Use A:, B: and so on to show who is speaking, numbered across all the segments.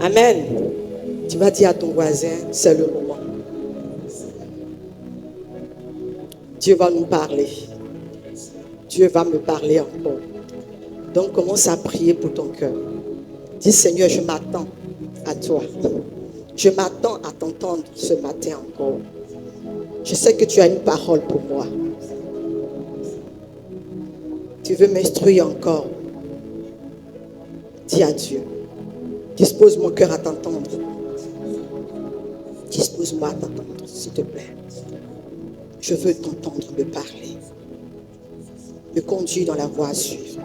A: Amen. Tu vas dire à ton voisin, c'est le moment. Dieu va nous parler. Dieu va me parler encore. Donc commence à prier pour ton cœur. Dis Seigneur, je m'attends à toi. Je m'attends à t'entendre ce matin encore. Je sais que tu as une parole pour moi. Tu veux m'instruire encore. Dis à Dieu. Dispose mon cœur à t'entendre. Dispose-moi à t'entendre, s'il te plaît. Je veux t'entendre me parler. Me conduire dans la voie à suivre.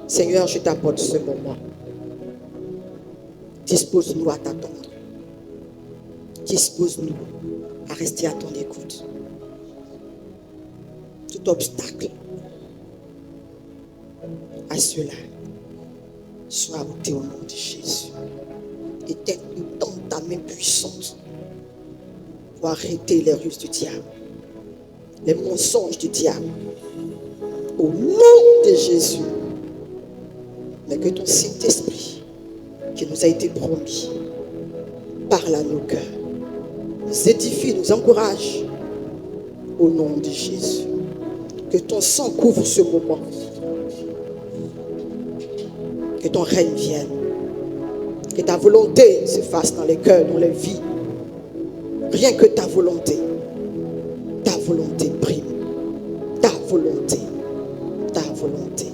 A: Seigneur, je t'apporte ce moment. Dispose-nous à t'attendre. Dispose-nous à rester à ton écoute. Tout obstacle à cela soit ôté au nom de Jésus. Étends-nous dans ta main puissante pour arrêter les ruses du diable, les mensonges du diable. Au nom de Jésus. Mais que ton Saint-Esprit qui nous a été promis parle à nos cœurs, nous édifie, nous encourage au nom de Jésus. Que ton sang couvre ce moment. Que ton règne vienne. Que ta volonté se fasse dans les cœurs, dans les vies. Rien que ta volonté. Ta volonté prime. Ta volonté. Ta volonté.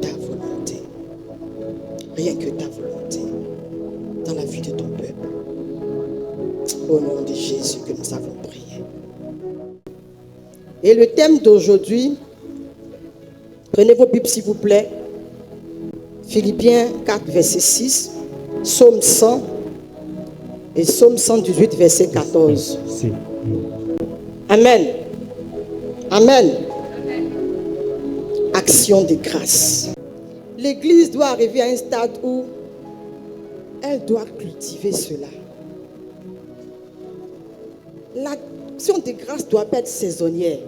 A: Ta volonté. Rien que ta volonté. Dans la vie de ton peuple. Au nom de Jésus que nous avons prié. Et le thème d'aujourd'hui, prenez vos Bibles s'il vous plaît. Philippiens 4, verset 6, Psaume 100 et Psaume 118, verset 14. Amen. Amen. Action de grâce. L'Église doit arriver à un stade où elle doit cultiver cela. L'action de grâce doit pas être saisonnière.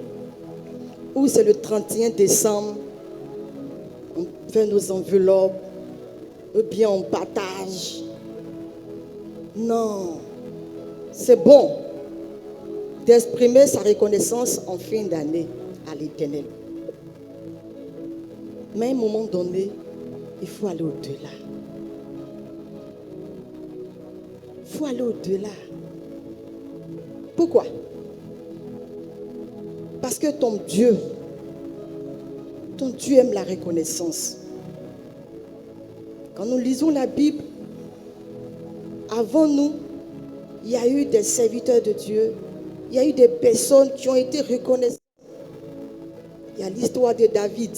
A: Où c'est le 31 décembre, on fait nos enveloppes, ou bien on partage. Non, c'est bon d'exprimer sa reconnaissance en fin d'année à l'Éternel. Mais à un moment donné, il faut aller au-delà. Il faut aller au-delà. Pourquoi? Parce que ton Dieu aime la reconnaissance. Quand nous lisons la Bible, avant nous, il y a eu des serviteurs de Dieu, il y a eu des personnes qui ont été reconnaissantes. Il y a l'histoire de David.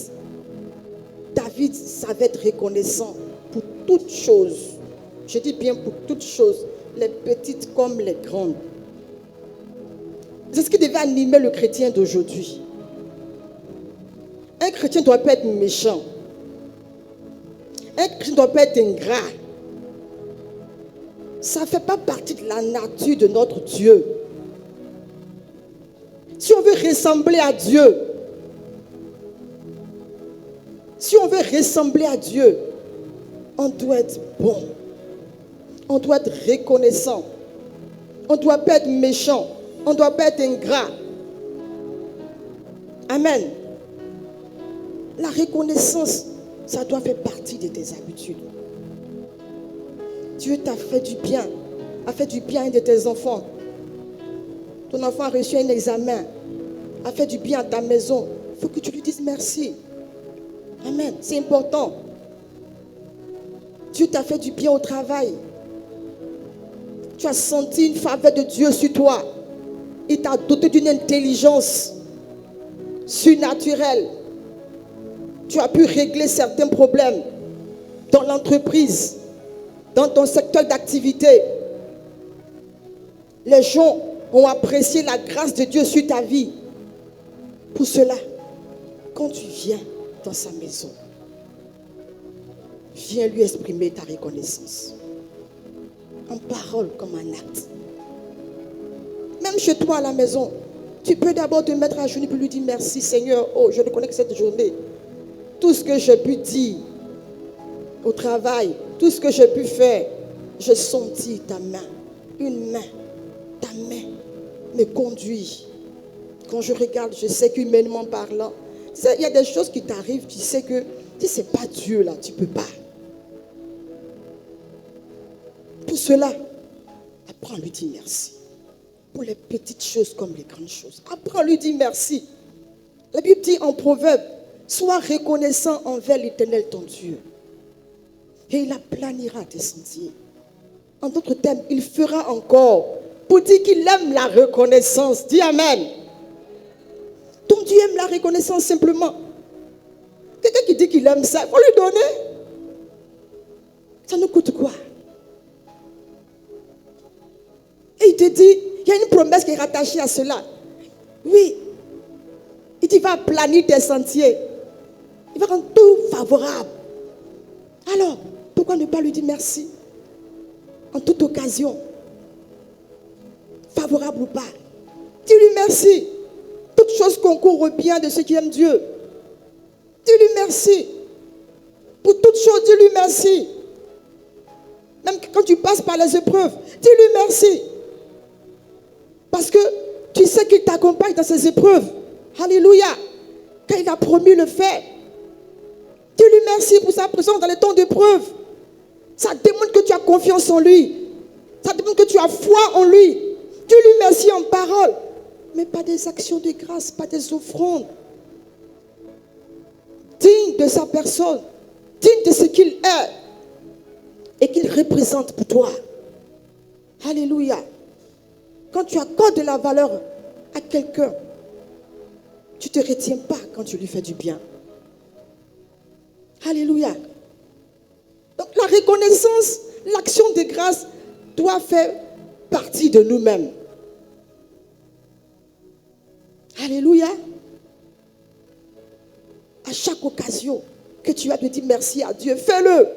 A: David savait être reconnaissant pour toutes choses. Je dis bien pour toutes choses, les petites comme les grandes. C'est ce qui devait animer le chrétien d'aujourd'hui. Un chrétien ne doit pas être méchant. Un chrétien ne doit pas être ingrat. Ça ne fait pas partie de la nature de notre Dieu. Si on veut ressembler à Dieu, on doit être bon. On doit être reconnaissant. On ne doit pas être méchant. On ne doit pas être ingrat. Amen. La reconnaissance, ça doit faire partie de tes habitudes. Dieu t'a fait du bien. A fait du bien à un de tes enfants. Ton enfant a reçu un examen. A fait du bien à ta maison. Il faut que tu lui dises merci. Amen. C'est important. Dieu t'a fait du bien au travail. Tu as senti une faveur de Dieu sur toi. Il t'a doté d'une intelligence surnaturelle. Tu as pu régler certains problèmes dans l'entreprise, dans ton secteur d'activité. Les gens ont apprécié la grâce de Dieu sur ta vie. Pour cela, quand tu viens dans sa maison, viens lui exprimer ta reconnaissance. En parole comme en acte. Même chez toi à la maison, tu peux d'abord te mettre à genoux pour lui dire merci Seigneur. Oh, je reconnais que cette journée, tout ce que j'ai pu dire au travail, tout ce que j'ai pu faire, j'ai senti ta main. Une main, ta main me conduit. Quand je regarde, je sais qu'humainement parlant, il y a des choses qui t'arrivent, tu sais que si ce n'est pas Dieu là, tu ne peux pas. Pour cela, apprends à lui dire merci. Pour les petites choses comme les grandes choses. Apprends à lui dire merci. La Bible dit en Proverbe, sois reconnaissant envers l'Éternel ton Dieu. Et il aplanira tes sentiers. En d'autres termes, il fera encore pour dire qu'il aime la reconnaissance. Dis Amen. Ton Dieu aime la reconnaissance simplement. Quelqu'un qui dit qu'il aime ça, il faut lui donner. Ça nous coûte quoi? Et il te dit, il y a une promesse qui est rattachée à cela. Oui. Il dit, il va planir tes sentiers. Il va rendre tout favorable. Alors, pourquoi ne pas lui dire merci? En toute occasion, favorable ou pas, dis-lui merci. Toute chose concourt au bien de ceux qui aiment Dieu. Dis-lui merci. Pour toute chose, dis-lui merci. Même quand tu passes par les épreuves, dis-lui merci. Parce que tu sais qu'il t'accompagne dans ces épreuves. Alléluia. Quand il a promis le fait, dis-lui merci pour sa présence dans les temps d'épreuve. Ça démontre que tu as confiance en lui. Ça démontre que tu as foi en lui. Dis-lui merci en parole. Mais pas des actions de grâce, pas des offrandes. Digne de sa personne. Digne de ce qu'il est. Et qu'il représente pour toi. Alléluia. Quand tu accordes de la valeur à quelqu'un, tu ne te retiens pas quand tu lui fais du bien. Alléluia. Donc la reconnaissance, l'action de grâce doit faire partie de nous-mêmes. Alléluia. À chaque occasion que tu as de dire merci à Dieu, fais-le.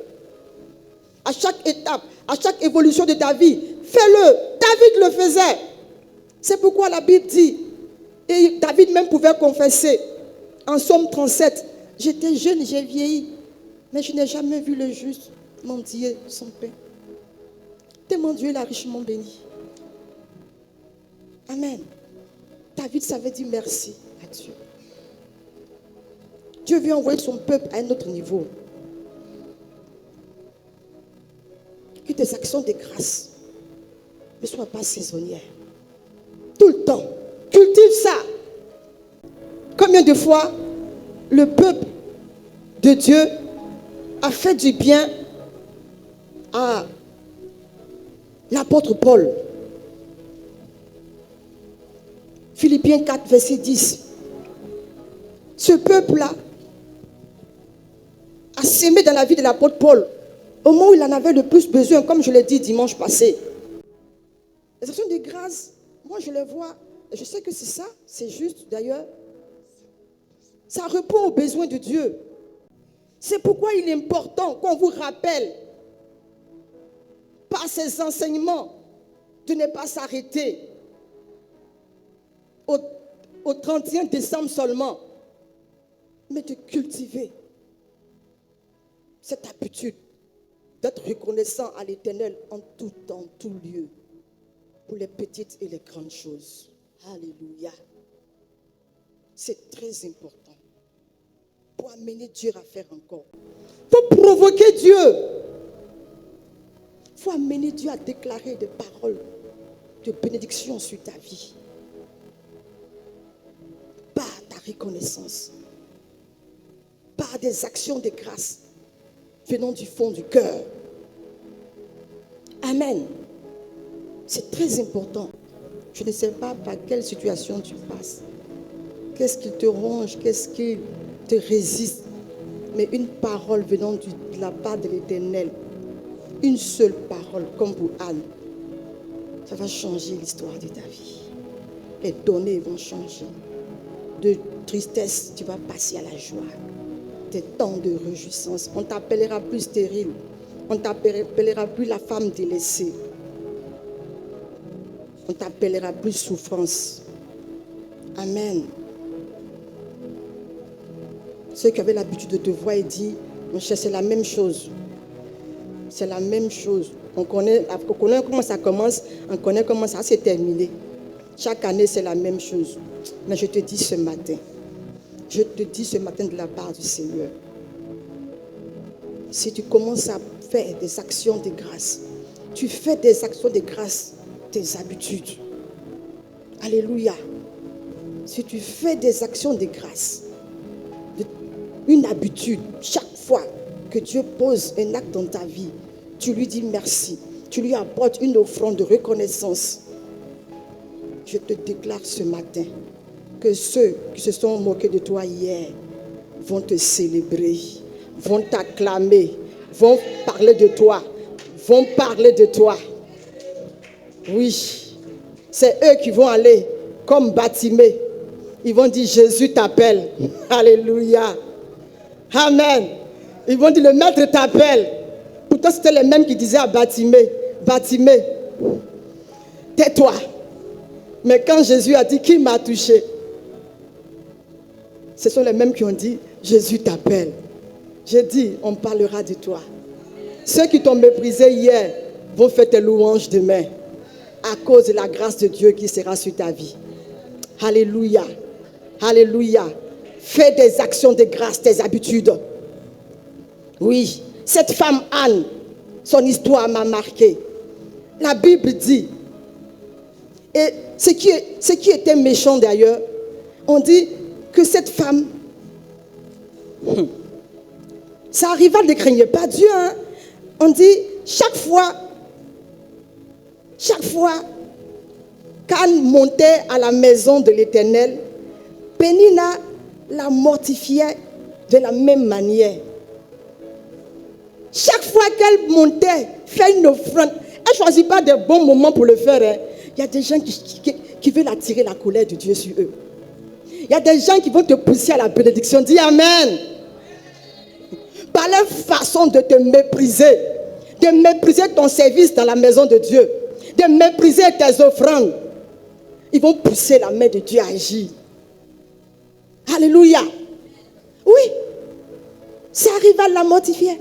A: À chaque étape, à chaque évolution de ta vie, fais-le. David le faisait. C'est pourquoi la Bible dit, et David même pouvait confesser, en Psaume 37, j'étais jeune, j'ai vieilli, mais je n'ai jamais vu le juste mendier son pain. Tellement Dieu l'a richement béni. Amen. David savait dire merci à Dieu. Dieu veut envoyer son peuple à un autre niveau. Que tes actions de grâce ne soient pas saisonnières. Tout le temps. Cultive ça. Combien de fois le peuple de Dieu a fait du bien à l'apôtre Paul? Philippiens 4, verset 10. Ce peuple-là a sémé dans la vie de l'apôtre Paul au moment où il en avait le plus besoin, comme je l'ai dit dimanche passé. Les actions de grâce, moi je les vois, je sais que c'est ça, c'est juste d'ailleurs. Ça répond aux besoins de Dieu. C'est pourquoi il est important qu'on vous rappelle par ces enseignements de ne pas s'arrêter au 31 décembre seulement, mais de cultiver cette habitude d'être reconnaissant à l'Éternel en tout temps, tout lieu, pour les petites et les grandes choses. Alléluia. C'est très important pour amener Dieu à faire encore. Pour provoquer Dieu. Il faut amener Dieu à déclarer des paroles de bénédiction sur ta vie. Par ta reconnaissance. Par des actions de grâce venant du fond du cœur. Amen. C'est très important. Je ne sais pas par quelle situation tu passes. Qu'est-ce qui te ronge? Qu'est-ce qui te résiste? Mais une parole venant de la part de l'Éternel, une seule parole, comme pour Anne, ça va changer l'histoire de ta vie. Les données vont changer. De tristesse, tu vas passer à la joie. Des temps de réjouissance. On ne t'appellera plus stérile. On ne t'appellera plus la femme délaissée. On ne t'appellera plus souffrance. Amen. Ceux qui avaient l'habitude de te voir et dire, mon cher, c'est la même chose. C'est la même chose. On connaît comment ça commence, on connaît comment ça s'est terminé. Chaque année, c'est la même chose. Mais je te dis ce matin, de la part du Seigneur, si tu commences à faire des actions de grâce, tu fais des actions de grâce, tes habitudes. Alléluia. Si tu fais des actions de grâce, une habitude, chaque fois que Dieu pose un acte dans ta vie, tu lui dis merci. Tu lui apportes une offrande de reconnaissance. Je te déclare ce matin que ceux qui se sont moqués de toi hier vont te célébrer, vont t'acclamer, vont parler de toi, Oui, c'est eux qui vont aller comme Bartimée. Ils vont dire Jésus t'appelle. Alléluia. Amen. Ils vont dire le maître t'appelle. Pourtant c'était les mêmes qui disaient à Bartimée, Bartimée, tais-toi. Mais quand Jésus a dit qui m'a touché, ce sont les mêmes qui ont dit Jésus t'appelle. J'ai dit on parlera de toi. Ceux qui t'ont méprisé hier vont faire tes louanges demain à cause de la grâce de Dieu qui sera sur ta vie. Alléluia. Alléluia. Fais des actions de grâce, tes habitudes. Oui, cette femme Anne, son histoire m'a marqué. La Bible dit, et ce qui était méchant d'ailleurs, on dit que cette femme, sa rivale ne craignait pas Dieu. Hein? On dit, chaque fois qu'Anne montait à la maison de l'Éternel, Pénina la mortifiait de la même manière. Chaque fois qu'elle montait, faire une offrande, elle ne choisit pas de bons moments pour le faire. Hein. Il y a des gens qui veulent attirer la colère de Dieu sur eux. Il y a des gens qui vont te pousser à la bénédiction. Dis Amen. Par leur façon de te mépriser, de mépriser ton service dans la maison de Dieu, de mépriser tes offrandes, ils vont pousser la main de Dieu à agir. Alléluia. Oui, ça arrive à la mortifier.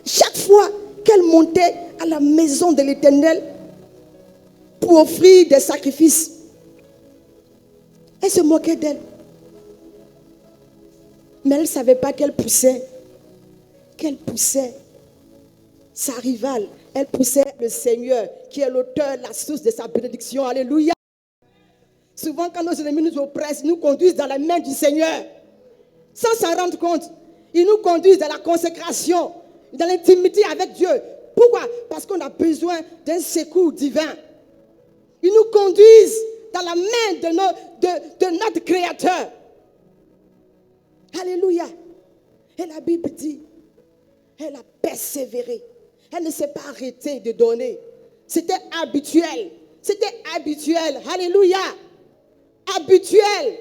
A: Chaque fois qu'elle montait à la maison de l'Éternel pour offrir des sacrifices, elle se moquait d'elle. Mais elle ne savait pas qu'elle poussait sa rivale. Elle poussait le Seigneur qui est l'auteur, la source de sa bénédiction. Alléluia. Souvent quand nos ennemis nous oppressent, ils nous conduisent dans la main du Seigneur. Sans s'en rendre compte. Ils nous conduisent dans la consécration, dans l'intimité avec Dieu. Pourquoi? Parce qu'on a besoin d'un secours divin. Ils nous conduisent dans la main de notre Créateur. Alléluia. Et la Bible dit, elle a persévéré. Elle ne s'est pas arrêtée de donner. C'était habituel. Alléluia. Habituel.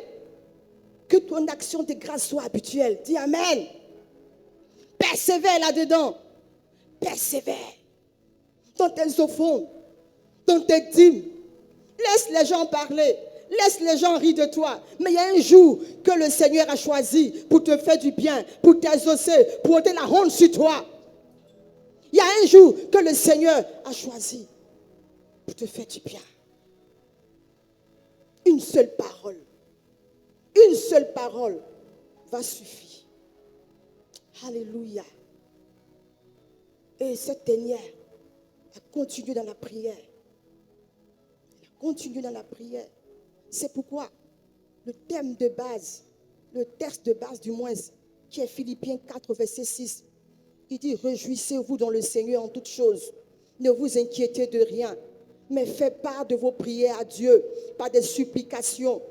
A: Que ton action de grâce soit habituelle. Dis Amen. Persévère là-dedans. Persévère. Dans tes offrandes. Dans tes dîmes. Laisse les gens parler. Laisse les gens rire de toi. Mais il y a un jour que le Seigneur a choisi pour te faire du bien, pour t'exaucer, pour ôter la honte sur toi. Il y a un jour que le Seigneur a choisi pour te faire du bien. Une seule parole va suffire. Alléluia. Et cette dernière a continué dans la prière. C'est pourquoi le thème de base, le texte de base du moins, qui est Philippiens 4, verset 6, il dit, réjouissez-vous dans le Seigneur en toutes choses. Ne vous inquiétez de rien, mais faites part de vos prières à Dieu par des supplications,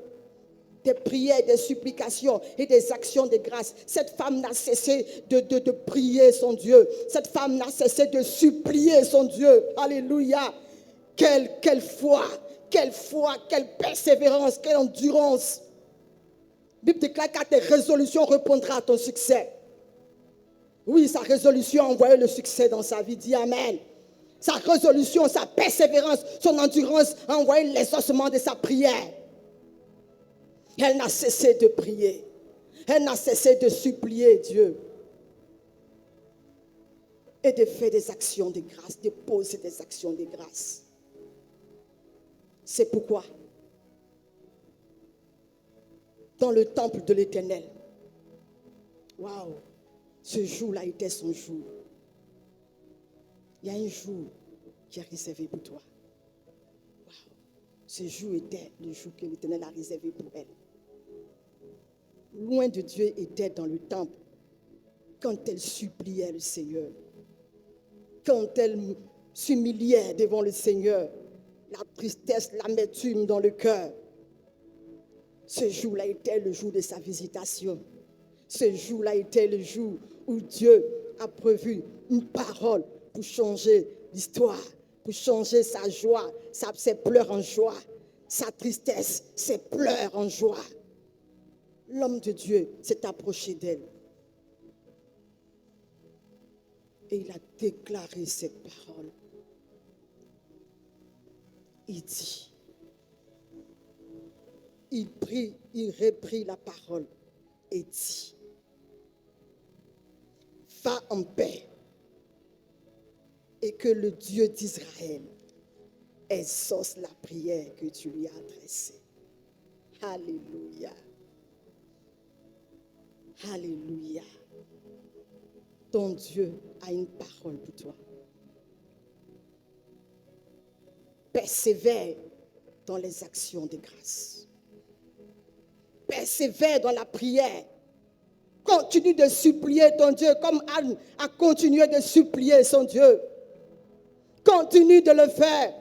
A: des prières, des supplications et des actions de grâce. Cette femme n'a cessé de prier son Dieu. Cette femme n'a cessé de supplier son Dieu. Alléluia. Quelle foi, quelle persévérance, quelle endurance. La Bible déclare qu'à tes résolutions répondra à ton succès. Oui, sa résolution a envoyé le succès dans sa vie. Dis Amen. Sa résolution, sa persévérance, son endurance a envoyé l'exaucement de sa prière. Elle n'a cessé de prier. Elle n'a cessé de supplier Dieu. et de faire des actions de grâce, de poser des actions de grâce. C'est pourquoi, dans le temple de l'Éternel, waouh, ce jour-là était son jour. Il y a un jour qui est réservé pour toi. Waouh, ce jour était le jour que l'Éternel a réservé pour elle. Loin de Dieu était dans le temple quand elle suppliait le Seigneur, quand elle s'humiliait devant le Seigneur, la tristesse, l'amertume dans le cœur. Ce jour-là était le jour de sa visitation. Ce jour-là était le jour où Dieu a prévu une parole pour changer l'histoire, pour changer sa joie, ses pleurs en joie, sa tristesse, ses pleurs en joie. L'homme de Dieu s'est approché d'elle. Et il a déclaré cette parole. Il dit, il prit, il reprit la parole et dit, va en paix et que le Dieu d'Israël exauce la prière que tu lui as adressée. Alléluia. Alléluia. Ton Dieu a une parole pour toi. Persévère dans les actions de grâce. Persévère dans la prière. Continue de supplier ton Dieu comme Anne a continué de supplier son Dieu. Continue de le faire.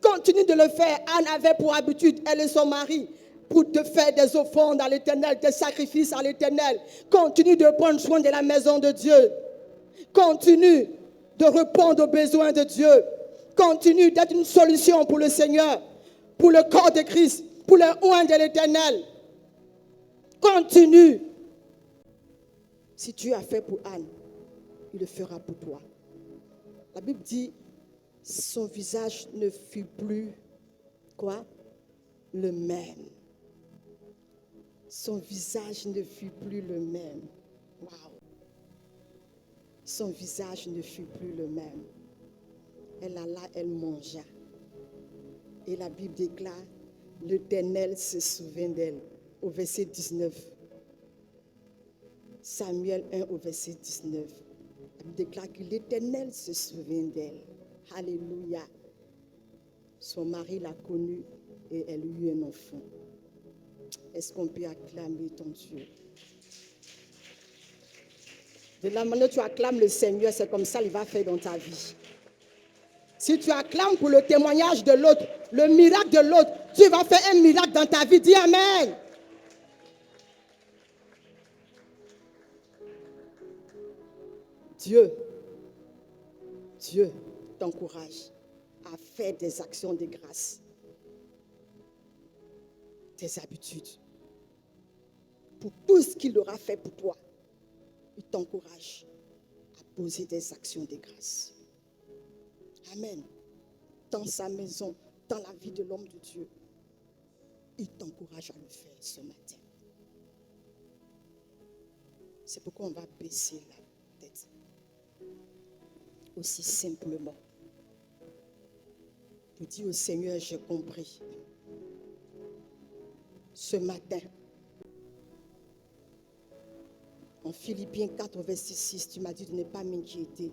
A: Continue de le faire. Anne avait pour habitude, elle et son mari, pour te faire des offrandes à l'Éternel, des sacrifices à l'Éternel. Continue de prendre soin de la maison de Dieu. Continue de répondre aux besoins de Dieu. Continue d'être une solution pour le Seigneur, pour le corps de Christ, pour le oint de l'Éternel. Continue. Si Dieu a fait pour Anne, il le fera pour toi. La Bible dit, son visage ne fut plus, quoi? Le même. Son visage ne fut plus le même. Waouh. Son visage ne fut plus le même. Elle alla, elle mangea. Et la Bible déclare, l'Éternel se souvint d'elle. Au verset 19. Samuel 1 au verset 19. La Bible déclare que l'Éternel se souvint d'elle. Alléluia. Son mari l'a connue et elle eut un enfant. Est-ce qu'on peut acclamer ton Dieu? De la manière dont tu acclames le Seigneur, c'est comme ça qu'il va faire dans ta vie. Si tu acclames pour le témoignage de l'autre, le miracle de l'autre, Dieu va faire un miracle dans ta vie. Dis Amen. Dieu t'encourage à faire des actions de grâce, des habitudes. Pour tout ce qu'il aura fait pour toi, il t'encourage à poser des actions de grâce. Amen. Dans sa maison, dans la vie de l'homme de Dieu, il t'encourage à le faire ce matin. C'est pourquoi on va baisser la tête. Aussi simplement. Pour dire au Seigneur, j'ai compris. Ce matin, en Philippiens 4, verset 6, tu m'as dit de ne pas m'inquiéter.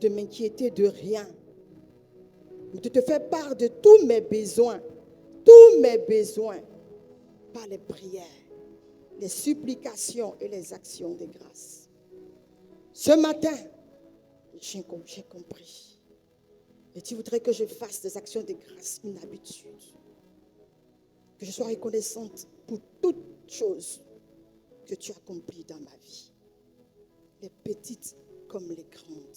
A: De m'inquiéter de rien. Mais de te faire part de tous mes besoins. Tous mes besoins. Par les prières, les supplications et les actions de grâce. Ce matin, j'ai compris. Et tu voudrais que je fasse des actions de grâce, une habitude. Que je sois reconnaissante pour toutes choses que tu as accompli dans ma vie. Les petites comme les grandes.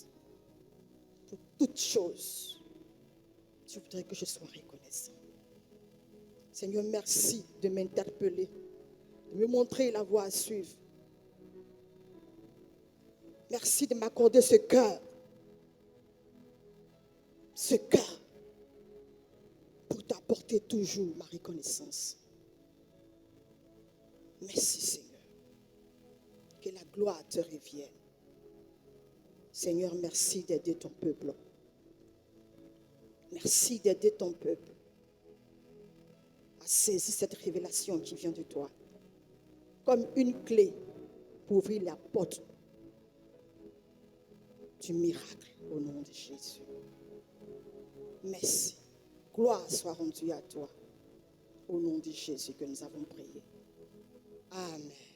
A: Pour toutes choses, tu voudrais que je sois reconnaissant. Seigneur, merci de m'interpeller, de me montrer la voie à suivre. Merci de m'accorder ce cœur. Ce cœur pour t'apporter toujours ma reconnaissance. Merci Seigneur. Que la gloire te revienne. Seigneur, merci d'aider ton peuple. Merci d'aider ton peuple à saisir cette révélation qui vient de toi comme une clé pour ouvrir la porte du miracle au nom de Jésus. Merci. Gloire soit rendue à toi au nom de Jésus que nous avons prié. Amen.